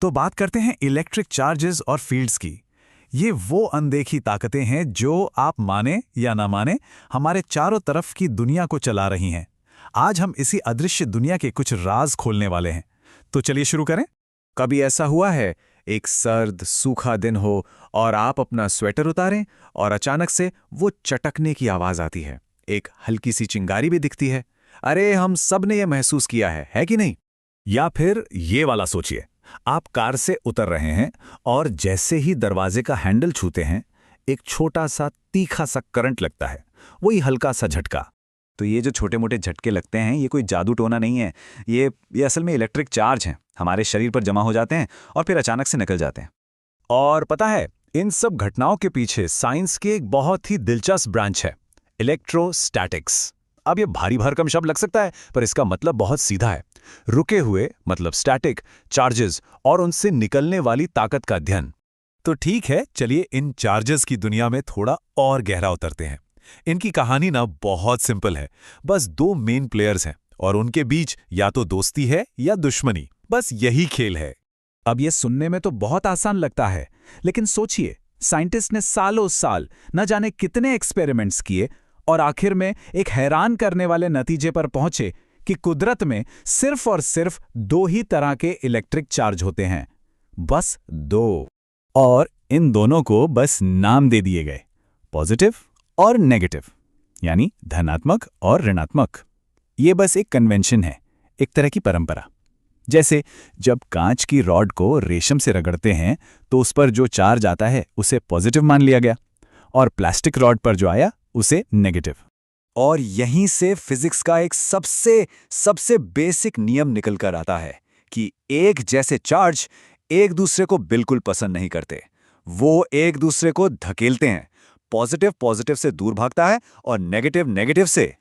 तो बात करते हैं इलेक्ट्रिक चार्जेस और फील्ड्स की। ये वो अनदेखी ताकतें हैं जो आप माने या ना माने हमारे चारों तरफ की दुनिया को चला रही हैं। आज हम इसी अदृश्य दुनिया के कुछ राज खोलने वाले हैं। तो चलिए शुरू करें। कभी ऐसा हुआ है, एक सर्द सूखा दिन हो और आप अपना स्वेटर उतारें और अचानक से वो चटकने की आवाज आती है, एक हल्की सी चिंगारी भी दिखती है। अरे हम सब ने यह महसूस किया है कि नहीं? या फिर ये वाला सोचिए, आप कार से उतर रहे हैं और जैसे ही दरवाजे का हैंडल छूते हैं, एक छोटा सा तीखा सा करंट लगता है, वही हल्का सा झटका। तो ये जो छोटे मोटे झटके लगते हैं, ये कोई जादू टोना नहीं है। ये असल में इलेक्ट्रिक चार्ज हैं, हमारे शरीर पर जमा हो जाते हैं और फिर अचानक से निकल जाते हैं। और पता है, इन सब घटनाओं के पीछे साइंस की एक बहुत ही दिलचस्प ब्रांच है, इलेक्ट्रोस्टैटिक्स। अब ये भारी भरकम शब्द लग सकता है, पर इसका मतलब बहुत सीधा है। रुके हुए मतलब स्टैटिक चार्जेस और उनसे निकलने वाली ताकत का अध्ययन। तो ठीक है, चलिए इन चार्जेस की दुनिया में थोड़ा और गहरा उतरते हैं। इनकी कहानी ना बहुत सिंपल है। बस दो मेन प्लेयर्स हैं और उनके बीच या तो दोस्ती है या दुश्मनी, बस यही खेल है। अब ये सुनने में तो बहुत आसान लगता है, लेकिन सोचिए, साइंटिस्ट ने सालों साल न जाने कितने एक्सपेरिमेंट्स किए और आखिर में एक हैरान करने वाले नतीजे पर पहुंचे कि कुदरत में सिर्फ और सिर्फ दो ही तरह के इलेक्ट्रिक चार्ज होते हैं, बस दो। और इन दोनों को बस नाम दे दिए गए, पॉजिटिव और नेगेटिव, यानी धनात्मक और ऋणात्मक। ये बस एक कन्वेंशन है, एक तरह की परंपरा। जैसे जब कांच की रॉड को रेशम से रगड़ते हैं तो उस पर जो चार्ज आता है उसे पॉजिटिव मान लिया गया, और प्लास्टिक रॉड पर जो आया उसे नेगेटिव। और यहीं से फिजिक्स का एक सबसे बेसिक नियम निकल कर आता है कि एक जैसे चार्ज एक दूसरे को बिल्कुल पसंद नहीं करते। वो एक दूसरे को धकेलते हैं। पॉजिटिव पॉजिटिव से दूर भागता है और नेगेटिव नेगेटिव से।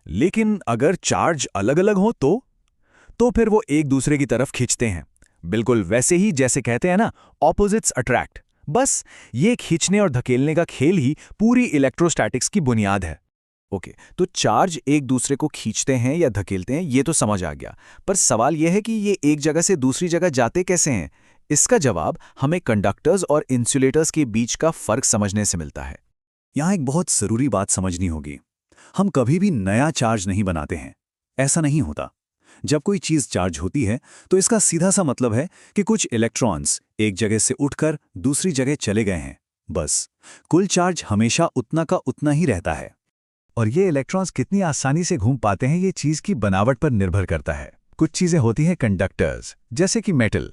लेकिन अगर चार्ज अलग अलग हो तो फिर वो एक दूसरे की तरफ खींचते हैं, बिल्कुल वैसे ही जैसे कहते हैं ना, ऑपोजिट्स अट्रैक्ट। बस ये खींचने और धकेलने का खेल ही पूरी इलेक्ट्रोस्टैटिक्स की बुनियाद है। ओके, तो चार्ज एक दूसरे को खींचते हैं या धकेलते हैं, ये तो समझ आ गया। पर सवाल यह है कि ये एक जगह से दूसरी जगह जाते कैसे हैं? इसका जवाब हमें कंडक्टर्स और इंसुलेटर्स के बीच का फर्क समझने से मिलता है। यहाँ एक बहुत जरूरी बात समझनी होगी। हम कभी भी नया चार्ज नहीं बनाते हैं, ऐसा नहीं होता। जब कोई चीज चार्ज होती है तो इसका सीधा सा मतलब है कि कुछ इलेक्ट्रॉन्स एक जगह से उठकर दूसरी जगह चले गए हैं, बस। कुल चार्ज हमेशा उतना का उतना ही रहता है। और ये इलेक्ट्रॉन्स कितनी आसानी से घूम पाते हैं, ये चीज की बनावट पर निर्भर करता है। कुछ चीजें होती हैं कंडक्टर्स, जैसे कि मेटल,